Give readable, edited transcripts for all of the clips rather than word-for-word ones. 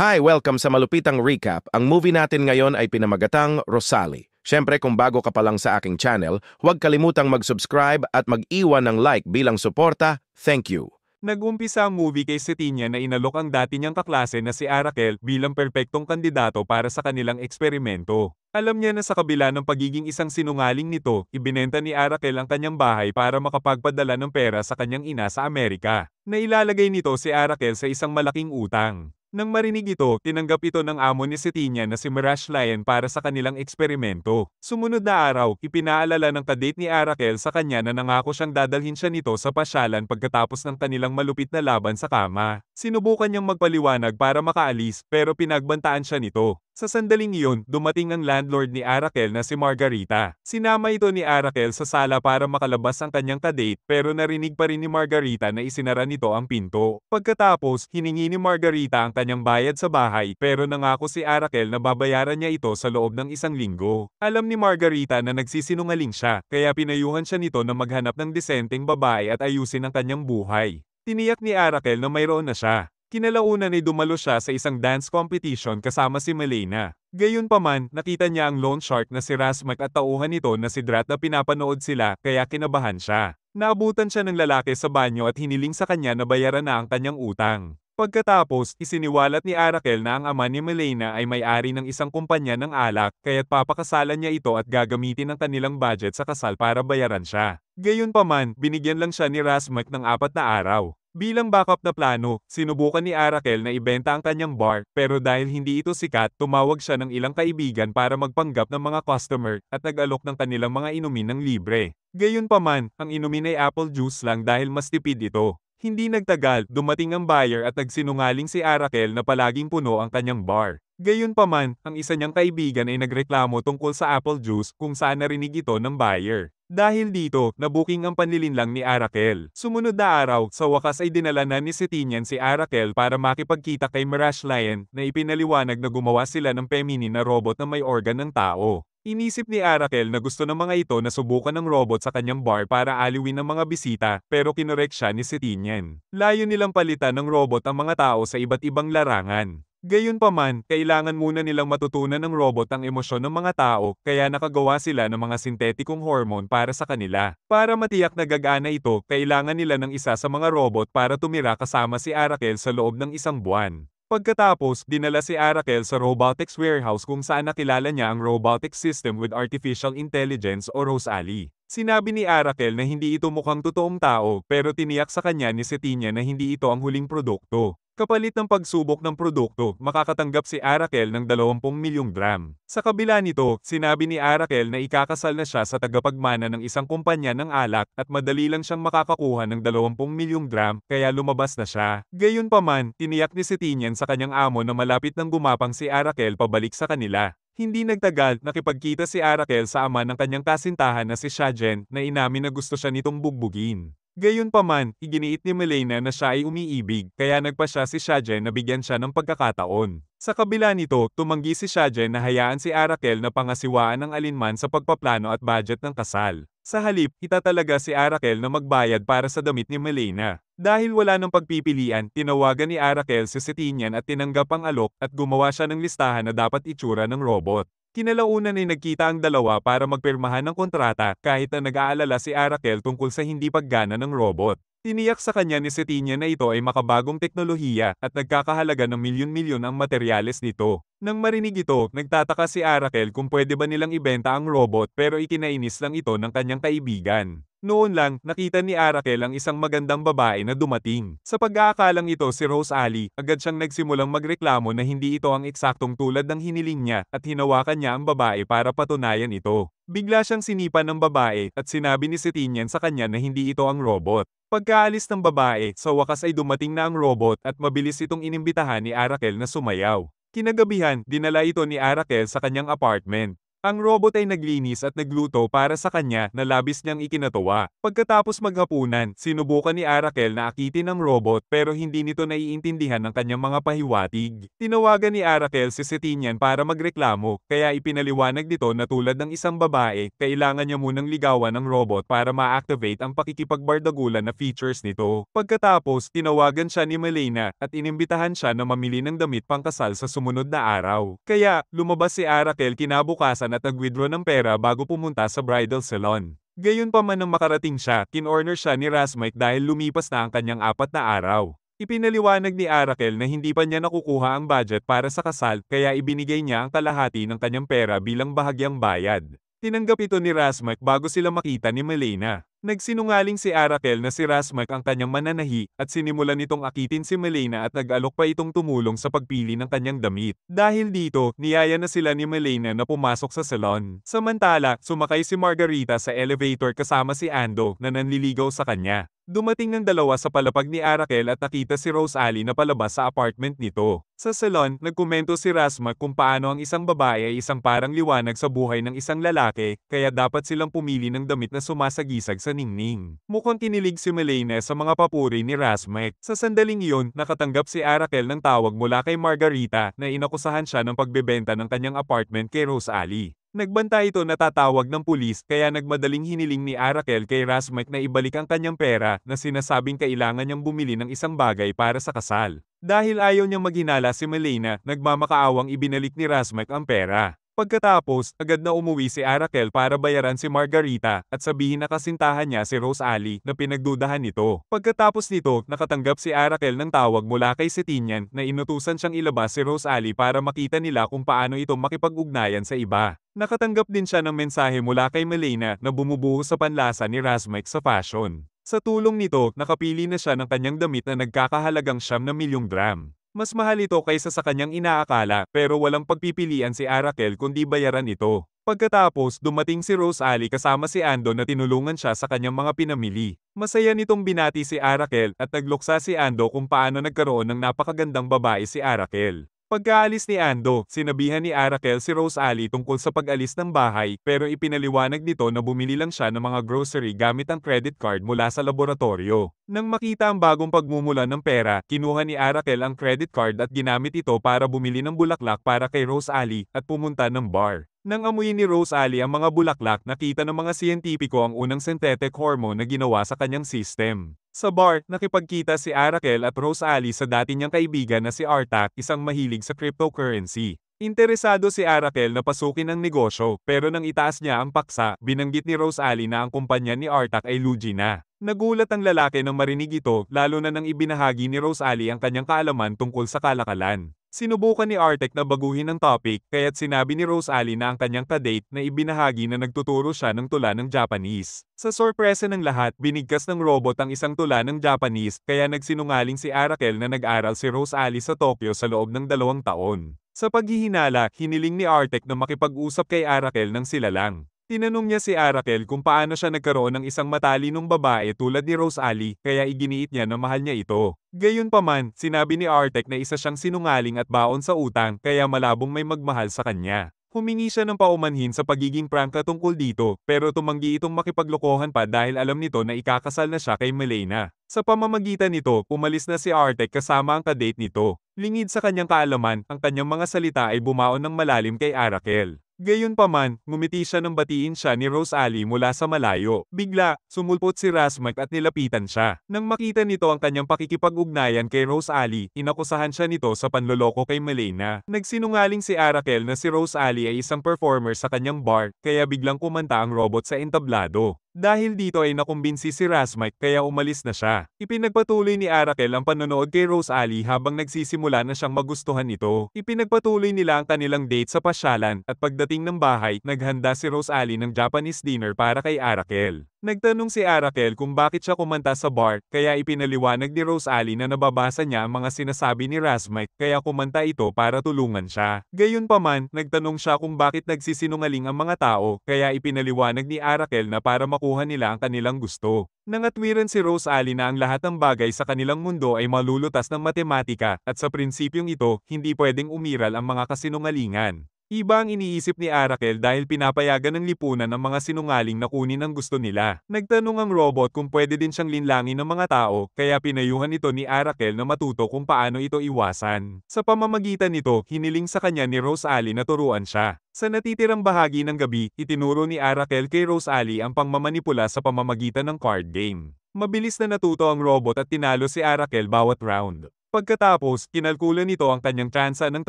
Hi! Welcome sa Malupitang Recap. Ang movie natin ngayon ay pinamagatang Rosalie. Siyempre kung bago ka pa lang sa aking channel, huwag kalimutang mag-subscribe at mag-iwan ng like bilang suporta. Thank you. Nag-umpisa ang movie kay Cetina na inalok ang dati niyang kaklase na si Arakel bilang perpektong kandidato para sa kanilang eksperimento. Alam niya na sa kabila ng pagiging isang sinungaling nito, ibinenta ni Arakel ang kanyang bahay para makapagpadala ng pera sa kanyang ina sa Amerika. Nailalagay nito si Arakel sa isang malaking utang. Nang marinig ito, tinanggap ito ng amo ni Cetina na si Mirage Lion para sa kanilang eksperimento. Sumunod na araw, ipinaalala ng kadate ni Arakel sa kanya na nangako siyang dadalhin siya nito sa pasyalan pagkatapos ng kanilang malupit na laban sa kama. Sinubukan niyang magpaliwanag para makaalis pero pinagbantaan siya nito. Sa sandaling iyon, dumating ang landlord ni Arakel na si Margarita. Sinama ito ni Arakel sa sala para makalabas ang kanyang kadate pero narinig pa rin ni Margarita na isinara nito ang pinto. Pagkatapos, hiningi ni Margarita ang kanyang bayad sa bahay pero nangako si Arakel na babayaran niya ito sa loob ng 1 linggo. Alam ni Margarita na nagsisinungaling siya kaya pinayuhan siya nito na maghanap ng disenteng babae at ayusin ang kanyang buhay. Tiniyak ni Arakel na mayroon na siya. Kinalaunan ay dumalo siya sa isang dance competition kasama si Melena. Gayunpaman, nakita niya ang loan shark na si Razmak at tauhan nito na si Drat na pinapanood sila kaya kinabahan siya. Naabutan siya ng lalaki sa banyo at hiniling sa kanya na bayaran na ang kanyang utang. Pagkatapos, isiniwalat ni Arakel na ang ama ni Melena ay may-ari ng isang kumpanya ng alak kaya't papakasalan niya ito at gagamitin ang kanilang budget sa kasal para bayaran siya. Gayunpaman, binigyan lang siya ni Razmak ng 4 na araw. Bilang backup na plano, sinubukan ni Arakel na ibenta ang kanyang bar pero dahil hindi ito sikat, tumawag siya ng ilang kaibigan para magpanggap ng mga customer at nag-alok ng kanilang mga inumin ng libre. Gayunpaman, ang inumin ay apple juice lang dahil mas tipid ito. Hindi nagtagal, dumating ang buyer at nagsinungaling si Arakel na palaging puno ang kanyang bar. Gayunpaman, ang isa niyang kaibigan ay nagreklamo tungkol sa apple juice kung saan narinig ito ng buyer. Dahil dito, nabuking ang panlilinlang ni Arakel. Sumunod na araw, sa wakas ay dinala na ni Setinian si Arakel para makipagkita kay Mirage Lion na ipinaliwanag na gumawa sila ng feminine na robot na may organ ng tao. Inisip ni Arakel na gusto ng mga ito na subukan ng robot sa kanyang bar para aliwin ang mga bisita pero kinorek siya ni Setinian. Layo nilang palitan ng robot ang mga tao sa iba't ibang larangan. Gayunpaman, kailangan muna nilang matutunan ng robot ang emosyon ng mga tao, kaya nakagawa sila ng mga sintetikong hormone para sa kanila. Para matiyak na gagana ito, kailangan nila ng isa sa mga robot para tumira kasama si Arakel sa loob ng 1 buwan. Pagkatapos, dinala si Arakel sa robotics warehouse kung saan nakilala niya ang robotics system with artificial intelligence o Rosalie. Sinabi ni Arakel na hindi ito mukhang totoong tao pero tiniyak sa kanya ni Cetina na hindi ito ang huling produkto. Kapalit ng pagsubok ng produkto, makakatanggap si Arakel ng 20 milyong dram. Sa kabila nito, sinabi ni Arakel na ikakasal na siya sa tagapagmana ng isang kumpanya ng alak at madali lang siyang makakakuha ng 20 milyong dram kaya lumabas na siya. Gayunpaman, tiniyak ni Setinian sa kanyang amo na malapit nang gumapang si Arakel pabalik sa kanila. Hindi nagtagal, nakipagkita si Arakel sa ama ng kanyang kasintahan na si Shajen na inamin na gusto siya nitong bugbugin. Gayunpaman, iginiit ni Melena na siya ay umiibig, kaya nagpa siya si Shajen na bigyan siya ng pagkakataon. Sa kabila nito, tumanggi si Shajen na hayaan si Arakel na pangasiwaan ng alinman sa pagpaplano at budget ng kasal. Sa halip, itatalaga si Arakel na magbayad para sa damit ni Melena. Dahil wala ng pagpipilian, tinawagan ni Arakel si Setinian at tinanggap ang alok at gumawa siya ng listahan na dapat itsura ng robot. Kinalaunan ay nagkita ang dalawa para magpirmahan ng kontrata kahit na nag-aalala si Arakel tungkol sa hindi paggana ng robot. Tiniyak sa kanya ni Setinian na ito ay makabagong teknolohiya at nagkakahalaga ng milyon-milyon ang materyales nito. Nang marinig ito, nagtataka si Arakel kung pwede ba nilang ibenta ang robot pero ikinainis lang ito ng kanyang kaibigan. Noon lang, nakita ni Arakel ang isang magandang babae na dumating. Sa pag-aakalang ito si Rosalie, agad siyang nagsimulang magreklamo na hindi ito ang eksaktong tulad ng hiniling niya at hinawakan niya ang babae para patunayan ito. Bigla siyang sinipa ng babae at sinabi ni Setinian sa kanya na hindi ito ang robot. Pagkaalis ng babae, sa wakas ay dumating na ang robot at mabilis itong inimbitahan ni Arakel na sumayaw. Kinagabihan, dinala ito ni Arakel sa kanyang apartment. Ang robot ay naglinis at nagluto para sa kanya na labis niyang ikinatuwa. Pagkatapos maghapunan, sinubukan ni Arakel na akitin ang robot pero hindi nito naiintindihan ang kanyang mga pahiwatig. Tinawagan ni Arakel si Setinian para magreklamo, kaya ipinaliwanag nito na tulad ng isang babae, kailangan niya munang ligawan ang robot para ma-activate ang pakikipagbardagulan na features nito. Pagkatapos, tinawagan siya ni Melena at inimbitahan siya na mamili ng damit pangkasal sa sumunod na araw. Kaya, lumabas si Arakel kinabukasan at nag-withdraw ng pera bago pumunta sa bridal salon. Gayunpaman nang makarating siya, kinorner siya ni Razmik dahil lumipas na ang kanyang 4 na araw. Ipinaliwanag ni Arakel na hindi pa niya nakukuha ang budget para sa kasal kaya ibinigay niya ang kalahati ng kanyang pera bilang bahagyang bayad. Tinanggap ito ni Razmik bago sila makita ni Melena. Nagsinungaling si Arakel na si Razmik ang kanyang mananahi at sinimulan nitong akitin si Melena at nag-alok pa itong tumulong sa pagpili ng kanyang damit. Dahil dito, niyaya na sila ni Melena na pumasok sa salon. Samantala, sumakay si Margarita sa elevator kasama si Ando na nanliligaw sa kanya. Dumating ng dalawa sa palapag ni Arakel at nakita si Rosalie na palabas sa apartment nito. Sa salon, nagkomento si Razmik kung paano ang isang babae ay isang parang liwanag sa buhay ng isang lalaki, kaya dapat silang pumili ng damit na sumasagisag sa ningning. Mukhang kinilig si Melena sa mga papuri ni Razmik. Sa sandaling iyon, nakatanggap si Arakel ng tawag mula kay Margarita na inakusahan siya ng pagbebenta ng kanyang apartment kay Rosalie. Nagbanta ito na tatawag ng pulis kaya nagmadaling hiniling ni Arakel kay Razmik na ibalik ang kanyang pera na sinasabing kailangan niyang bumili ng isang bagay para sa kasal. Dahil ayaw niyang maghinala si Melena, nagmamakaawang ibinalik ni Razmik ang pera. Pagkatapos, agad na umuwi si Arakel para bayaran si Margarita at sabihin na kasintahan niya si Rosalie na pinagdudahan nito. Pagkatapos nito, nakatanggap si Arakel ng tawag mula kay Setinian na inutusan siyang ilabas si Rosalie para makita nila kung paano ito makipag-ugnayan sa iba. Nakatanggap din siya ng mensahe mula kay Melena na bumubuhos sa panlasa ni Razmik sa fashion. Sa tulong nito, nakapili na siya ng kanyang damit na nagkakahalagang 9 milyong dram. Mas mahal ito kaysa sa kanyang inaakala pero walang pagpipilian si Arakel kundi bayaran ito. Pagkatapos, dumating si Rosalie kasama si Ando na tinulungan siya sa kanyang mga pinamili. Masaya nitong binati si Arakel at nagluksa si Ando kung paano nagkaroon ng napakagandang babae si Arakel. Pagkaalis ni Ando, sinabihan ni Arakel si Rosalie tungkol sa pag-alis ng bahay pero ipinaliwanag nito na bumili lang siya ng mga grocery gamit ang credit card mula sa laboratorio. Nang makita ang bagong pagmumulan ng pera, kinuha ni Arakel ang credit card at ginamit ito para bumili ng bulaklak para kay Rosalie at pumunta ng bar. Nang amuyin ni Rosalie ang mga bulaklak, nakita ng mga siyentipiko ang unang synthetic hormone na ginawa sa kanyang system. Sa bar, nakipagkita si Arakel at Rosalie sa dati niyang kaibigan na si Artak, isang mahilig sa cryptocurrency. Interesado si Arakel na pasukin ang negosyo, pero nang itaas niya ang paksa, binanggit ni Rosalie na ang kumpanya ni Artak ay lugi na. Nagulat ang lalaki nang marinig ito, lalo na nang ibinahagi ni Rosalie ang kanyang kaalaman tungkol sa kalakalan. Sinubukan ni Artek na baguhin ang topic, kaya't sinabi ni Rosalie na ang kanyang kadate na ibinahagi na nagtuturo siya ng tula ng Japanese. Sa sorpresa ng lahat, binigkas ng robot ang isang tula ng Japanese, kaya nagsinungaling si Arakel na nag-aral si Rosalie sa Tokyo sa loob ng 2 taon. Sa paghihinala, hiniling ni Artek na makipag-usap kay Arakel nang sila lang. Tinanong niya si Arakel kung paano siya nagkaroon ng isang matalinong babae tulad ni Rosalie, kaya iginiit niya na mahal niya ito. Gayunpaman, sinabi ni Artek na isa siyang sinungaling at baon sa utang, kaya malabong may magmahal sa kanya. Humingi siya ng paumanhin sa pagiging prangka tungkol dito, pero tumanggi itong makipaglokohan pa dahil alam nito na ikakasal na siya kay Melena. Sa pamamagitan nito, umalis na si Artek kasama ang kadate nito. Lingid sa kanyang kaalaman, ang kanyang mga salita ay bumaon ng malalim kay Arakel. Gayunpaman, ngumiti siya nang batiin siya ni Rosalie mula sa malayo. Bigla, sumulpot si Razmik at nilapitan siya. Nang makita nito ang kanyang pakikipag-ugnayan kay Rosalie, inakusahan siya nito sa panloloko kay Melena. Nagsinungaling si Arakel na si Rosalie ay isang performer sa kanyang bar, kaya biglang kumanta ang robot sa entablado. Dahil dito ay nakumbinsi si Razmik kaya umalis na siya. Ipinagpatuloy ni Arakel ang panonood kay Rosalie habang nagsisimula na siyang magustuhan ito. Ipinagpatuloy nila ang kanilang date sa pasyalan at pagdating ng bahay, naghanda si Rosalie ng Japanese dinner para kay Arakel. Nagtanong si Arakel kung bakit siya kumanta sa bar, kaya ipinaliwanag ni Rosalie na nababasa niya ang mga sinasabi ni Razmik kaya kumanta ito para tulungan siya. Gayunpaman, nagtanong siya kung bakit nagsisinungaling ang mga tao, kaya ipinaliwanag ni Arakel na para makuha nila ang kanilang gusto. Nangatwiran si Rosalie na ang lahat ng bagay sa kanilang mundo ay malulutas ng matematika at sa prinsipyong ito, hindi pwedeng umiral ang mga kasinungalingan. Iba ang iniisip ni Arakel dahil pinapayagan ng lipunan ng mga sinungaling na kunin ang gusto nila. Nagtanong ang robot kung pwede din siyang linlangin ng mga tao, kaya pinayuhan ito ni Arakel na matuto kung paano ito iwasan. Sa pamamagitan nito, hiniling sa kanya ni Rose Ali na turuan siya. Sa natitirang bahagi ng gabi, itinuro ni Arakel kay Rose Ali ang pangmamanipula sa pamamagitan ng card game. Mabilis na natuto ang robot at tinalo si Arakel bawat round. Pagkatapos, kinalkula nito ang kanyang tsansa ng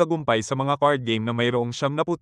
tagumpay sa mga card game na mayroong 78%.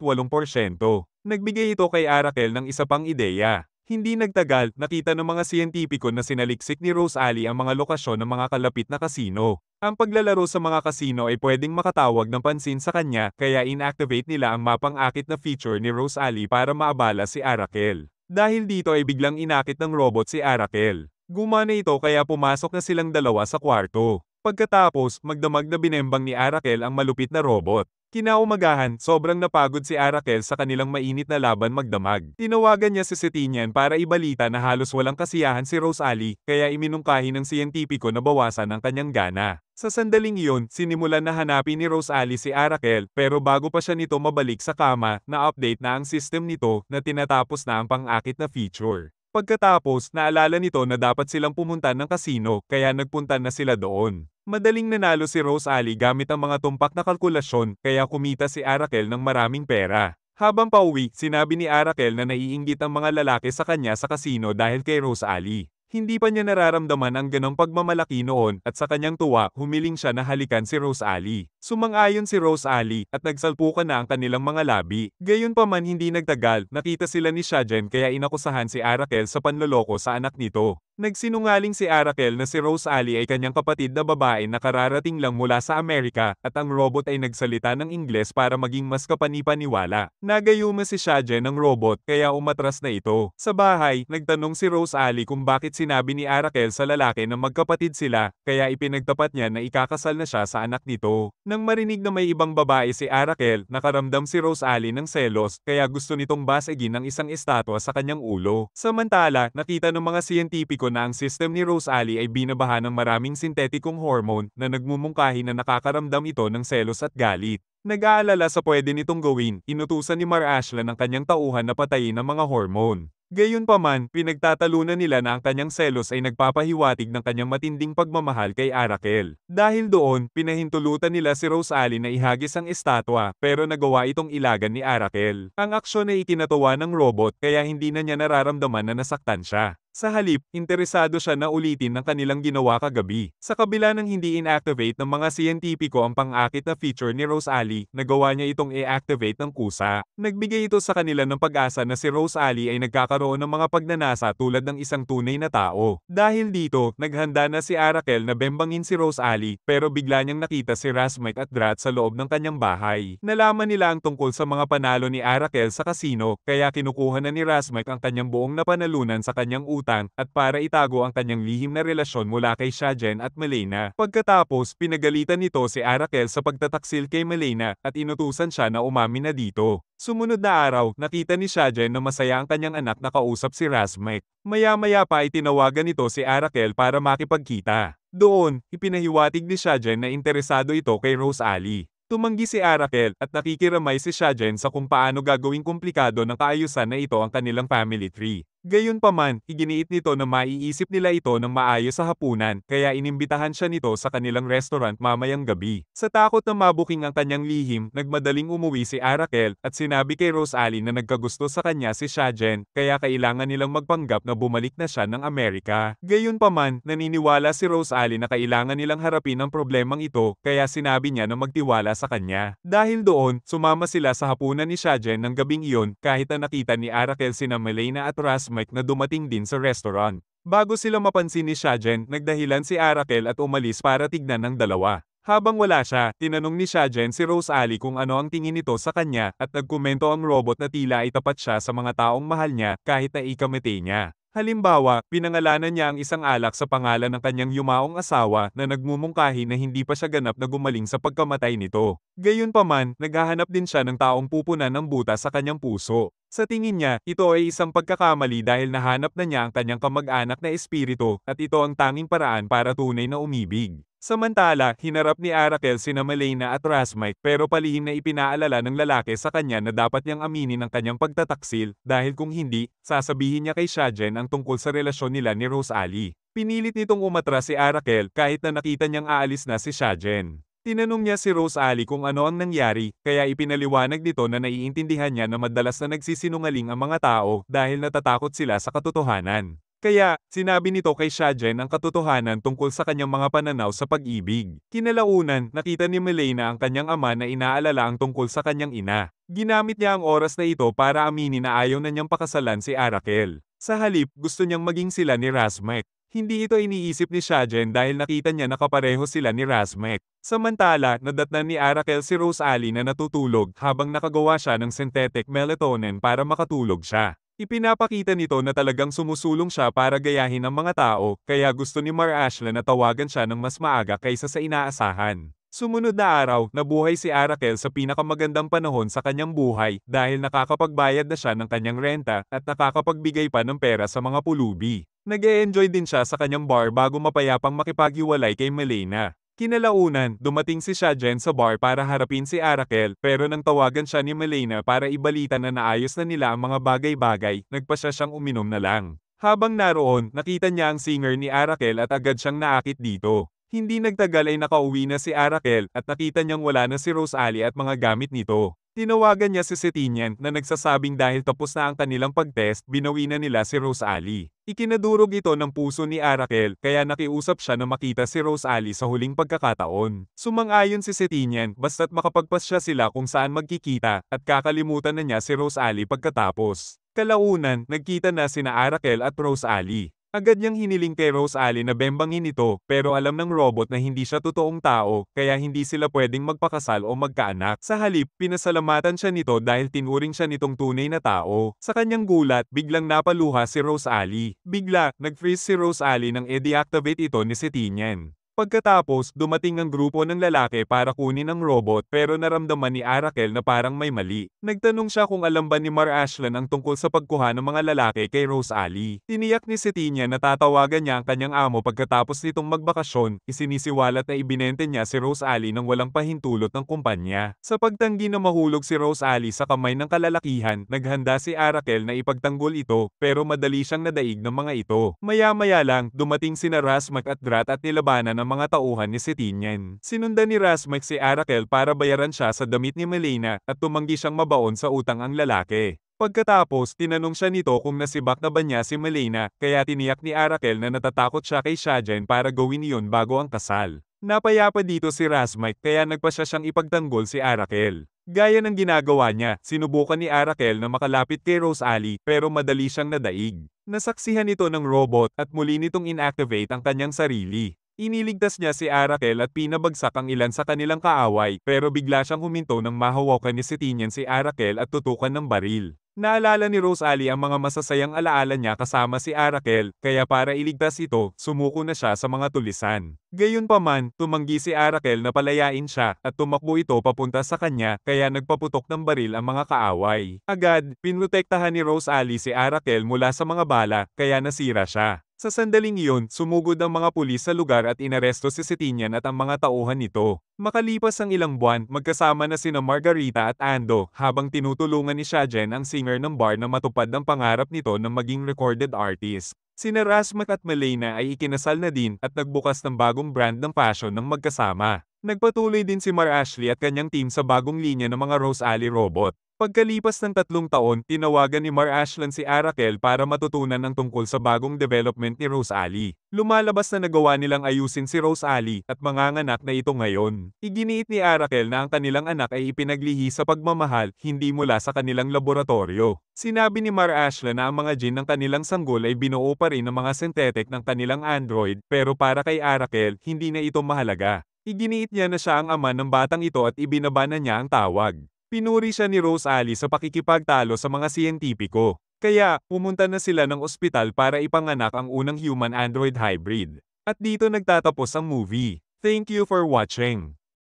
Nagbigay ito kay Arakel ng isa pang ideya. Hindi nagtagal, nakita ng mga siyentipiko na sinaliksik ni Rose Ali ang mga lokasyon ng mga kalapit na kasino. Ang paglalaro sa mga kasino ay pwedeng makatawag ng pansin sa kanya, kaya inactivate nila ang mapang-akit na feature ni Rose Ali para maabala si Arakel. Dahil dito ay biglang inakit ng robot si Arakel. Gumana ito kaya pumasok na silang dalawa sa kwarto. Pagkatapos, magdamag na binembang ni Arakel ang malupit na robot. Kinaumagahan, sobrang napagod si Arakel sa kanilang mainit na laban magdamag. Tinawagan niya si Setinian para ibalita na halos walang kasiyahan si Rose Ali, kaya iminungkahi ng siyentipiko na bawasan ang kanyang gana. Sa sandaling iyon, sinimulan na hanapin ni Rose Ali si Arakel, pero bago pa siya nito mabalik sa kama, na-update na ang system nito na tinatapos na ang pang-akit na feature. Pagkatapos, naalala nito na dapat silang pumunta ng kasino, kaya nagpunta na sila doon. Madaling nanalo si Rose Ali gamit ang mga tumpak na kalkulasyon, kaya kumita si Arakel ng maraming pera. Habang pauwi, sinabi ni Arakel na naiinggit ang mga lalaki sa kanya sa kasino dahil kay Rose Ali. Hindi pa niya nararamdaman ang ganong pagmamalaki noon at sa kanyang tuwa, humiling siya na halikan si Rose Ali. Sumang-ayon si Rose Ali at nagsalpukan na ang kanilang mga labi. Gayunpaman hindi nagtagal, nakita sila ni Shajen kaya inakusahan si Arakel sa panloloko sa anak nito. Nagsinungaling si Arakel na si Rose Ali ay kanyang kapatid na babae na kararating lang mula sa Amerika at ang robot ay nagsalita ng Ingles para maging mas kapanipaniwala. Nagayuma si Shajen ng robot kaya umatras na ito. Sa bahay, nagtanong si Rose Ali kung bakit sinabi ni Arakel sa lalaki na magkapatid sila kaya ipinagtapat niya na ikakasal na siya sa anak nito. Nang marinig na may ibang babae si Arakel, nakaramdam si Rose Ali ng selos kaya gusto nitong basagin ng isang estatwa sa kanyang ulo. Samantala, nakita ng mga siyentipiko na ang system ni Rose Ali ay binabaha ng maraming sintetikong hormone na nagmumungkahi na nakakaramdam ito ng selos at galit. Nag-aalala sa pwede nitong gawin, inutusan ni Mar Ashlan ang kanyang tauhan na patayin ang mga hormone. Gayunpaman, pinagtatalunan nila na ang kanyang selos ay nagpapahiwatig ng kanyang matinding pagmamahal kay Arakel. Dahil doon, pinahintulutan nila si Rose Ali na ihagis ang estatwa, pero nagawa itong ilagan ni Arakel. Ang aksyon ay ikinatuwa ng robot kaya hindi na niya nararamdaman na nasaktan siya. Sa halip, interesado siya na ulitin ang kanilang ginawa kagabi. Sa kabila ng hindi inactivate ng mga siyentipiko ang pang-akit na feature ni Rose Ali, nagawa niya itong i-activate ng kusa. Nagbigay ito sa kanila ng pag-asa na si Rose Ali ay nagkakaroon ng mga pagnanasa tulad ng isang tunay na tao. Dahil dito, naghanda na si Arakel na bembangin si Rose Ali, pero bigla niyang nakita si Razmik at Drat sa loob ng kanyang bahay. Nalaman nila ang tungkol sa mga panalo ni Arakel sa kasino, kaya kinukuha na ni Razmik ang kanyang buong napanalunan sa kanyang utang at para itago ang kanyang lihim na relasyon mula kay Shajen at Malena. Pagkatapos, pinagalitan nito si Arakel sa pagtataksil kay Malena at inutusan siya na umamin na dito. Sumunod na araw, nakita ni Shajen na masaya ang kanyang anak na kausap si Razmik. Maya-maya pa ay tinawagan nito si Arakel para makipagkita. Doon, ipinahiwatig ni Shajen na interesado ito kay Rose Ali. Tumanggi si Arakel at nakikiramay si Shajen sa kung paano gagawing komplikado ng kaayusan na ito ang kanilang family tree. Gayunpaman, iginiit nito na maiisip nila ito ng maayos sa hapunan, kaya inimbitahan siya nito sa kanilang restaurant mamayang gabi. Sa takot na mabuking ang kanyang lihim, nagmadaling umuwi si Arakel at sinabi kay Rose Ali na nagkagusto sa kanya si Shajen, kaya kailangan nilang magpanggap na bumalik na siya ng Amerika. Gayunpaman, naniniwala si Rose Ali na kailangan nilang harapin ang problemang ito, kaya sinabi niya na magtiwala sa kanya. Dahil doon, sumama sila sa hapunan ni Shajen ng gabing iyon kahit na nakita ni Arakel sina Malena at Razmik na dumating din sa restaurant. Bago sila mapansin ni Shajen, nagdahilan si Arakel at umalis para tignan ng dalawa. Habang wala siya, tinanong ni Shajen si Rose Ali kung ano ang tingin nito sa kanya at nagkomento ang robot na tila ay tapat siya sa mga taong mahal niya kahit na ikamete niya. Halimbawa, pinangalanan niya ang isang alak sa pangalan ng kanyang yumaong asawa na nagmumungkahi na hindi pa siya ganap na gumaling sa pagkamatay nito. Gayunpaman, naghahanap din siya ng taong pupunan ng butas sa kanyang puso. Sa tingin niya, ito ay isang pagkakamali dahil nahanap na niya ang kanyang kamag-anak na espiritu at ito ang tanging paraan para tunay na umibig. Samantala, hinarap ni Arakel sina Malena at Razmite pero palihim na ipinaalala ng lalaki sa kanya na dapat niyang aminin ang kanyang pagtataksil dahil kung hindi, sasabihin niya kay Shajen ang tungkol sa relasyon nila ni Rosalie. Pinilit nitong umatras si Arakel kahit na nakita niyang aalis na si Shajen. Tinanong niya si Rosalie kung ano ang nangyari, kaya ipinaliwanag nito na naiintindihan niya na madalas na nagsisinungaling ang mga tao dahil natatakot sila sa katotohanan. Kaya, sinabi nito kay Shajen ang katotohanan tungkol sa kanyang mga pananaw sa pag-ibig. Kinalaunan, nakita ni Malena ang kanyang ama na inaalala ang tungkol sa kanyang ina. Ginamit niya ang oras na ito para aminin na ayaw na niyang pakasalan si Arakel. Sa halip, gusto niyang maging sila ni Razmite. Hindi ito iniisip ni Shajen dahil nakita niya na kapareho sila ni Razmite. Samantala, nadatnan ni Arakel si Rosalie na natutulog habang nakagawa siya ng synthetic melatonin para makatulog siya. Ipinapakita nito na talagang sumusulong siya para gayahin ang mga tao, kaya gusto ni Mar Ashla na tawagan siya ng mas maaga kaysa sa inaasahan. Sumunod na araw, nabuhay si Arakel sa pinakamagandang panahon sa kanyang buhay dahil nakakapagbayad na siya ng kanyang renta at nakakapagbigay pa ng pera sa mga pulubi. Nag-e-enjoy din siya sa kanyang bar bago mapayapang makipaghiwalay kay Malena. Kinalaunan, dumating si Shajen sa bar para harapin si Arakel pero nang tawagan siya ni Malena para ibalita na naayos na nila ang mga bagay-bagay, nagpa siya siyang uminom na lang. Habang naroon, nakita niya ang singer ni Arakel at agad siyang naakit dito. Hindi nagtagal ay nakauwi na si Arakel at nakita niyang wala na si Rosalie at mga gamit nito. Tinawagan niya si Setinian na nagsasabing dahil tapos na ang kanilang pag-test, binawi na nila si Rosalie. Ikinadurog ito ng puso ni Arakel kaya nakiusap siya na makita si Rosalie sa huling pagkakataon. Sumang-ayon si Setinian basta't makapagpasya sila kung saan magkikita at kakalimutan na niya si Rosalie pagkatapos. Kalaunan, nagkita na sina Arakel at Rosalie. Agad niyang hiniling kay Rosalie na bembangin ito pero alam ng robot na hindi siya totoong tao kaya hindi sila pwedeng magpakasal o magkaanak. Sa halip, pinasalamatan siya nito dahil tinuring siya nitong tunay na tao. Sa kanyang gulat, biglang napaluha si Rosalie. Bigla, nag-freeze si Rosalie nang i-deactivate ito ni Setinian. Pagkatapos, dumating ang grupo ng lalaki para kunin ang robot pero naramdaman ni Arakel na parang may mali. Nagtanong siya kung alam ba ni Mar Ashlan ang tungkol sa pagkuha ng mga lalaki kay Rosalie. Tiniyak ni Setinian na tatawagan niya ang kanyang amo pagkatapos nitong magbakasyon, isinisiwalat na ibinente niya si Rosalie ng walang pahintulot ng kumpanya. Sa pagtanggi na mahulog si Rosalie sa kamay ng kalalakihan, naghanda si Arakel na ipagtanggol ito pero madali siyang nadaig ng mga ito. Maya-maya lang, dumating sina Razmite at Drat at nilabanan ng mga tauhan ni Setinian. Sinundan ni Razmite si Arakel para bayaran siya sa damit ni Malena at tumanggi siyang mabaon sa utang ang lalaki. Pagkatapos, tinanong siya nito kung nasibak na ba niya si Malena, kaya tiniyak ni Arakel na natatakot siya kay Shajen para gawin iyon bago ang kasal. Napayapa dito si Razmite kaya nagpasya siyang ipagtanggol si Arakel. Gaya ng ginagawa niya, sinubukan ni Arakel na makalapit kay Rosalie pero madali siyang nadaig. Nasaksihan ito ng robot at muli nitong inactivate ang kanyang sarili. Iniligtas niya si Arakel at pinabagsak ang ilan sa kanilang kaaway pero bigla siyang huminto nang mahawakan ni Setinian si Arakel at tutukan ng baril. Naalala ni Rosalie ang mga masasayang alaala niya kasama si Arakel kaya para iligtas ito, sumuko na siya sa mga tulisan. Gayunpaman, tumanggi si Arakel na palayain siya at tumakbo ito papunta sa kanya kaya nagpaputok ng baril ang mga kaaway. Agad, pinrotektahan ni Rosalie si Arakel mula sa mga bala kaya nasira siya. Sa sandaling iyon, sumugod ang mga pulis sa lugar at inaresto si Setinian at ang mga tauhan nito. Makalipas ang ilang buwan, magkasama na sina Margarita at Ando habang tinutulungan ni Shajen ang singer ng bar na matupad ang pangarap nito na maging recorded artist. Sina Razmite at Malena ay ikinasal na din at nagbukas ng bagong brand ng fashion ng magkasama. Nagpatuloy din si Mar Ashley at kanyang team sa bagong linya ng mga Rosalie robot. Pagkalipas ng 3 taon, tinawagan ni Mar Ashlan si Arakel para matutunan ang tungkol sa bagong development ni Rosalie. Lumalabas na nagawa nilang ayusin si Rosalie at manganganak na ito ngayon. Iginiit ni Arakel na ang kanilang anak ay ipinaglihi sa pagmamahal, hindi mula sa kanilang laboratorio. Sinabi ni Mar Ashlan na ang mga gene ng kanilang sanggol ay binuo pa rin ng mga synthetic ng kanilang android pero para kay Arakel, hindi na ito mahalaga. Iginiit niya na siya ang ama ng batang ito at ibinaba na niya ang tawag. Pinuri siya ni Rosalie sa pakikipagtalo sa mga siyentipiko. Kaya, pumunta na sila ng ospital para ipanganak ang unang human-android hybrid. At dito nagtatapos ang movie. Thank you for watching.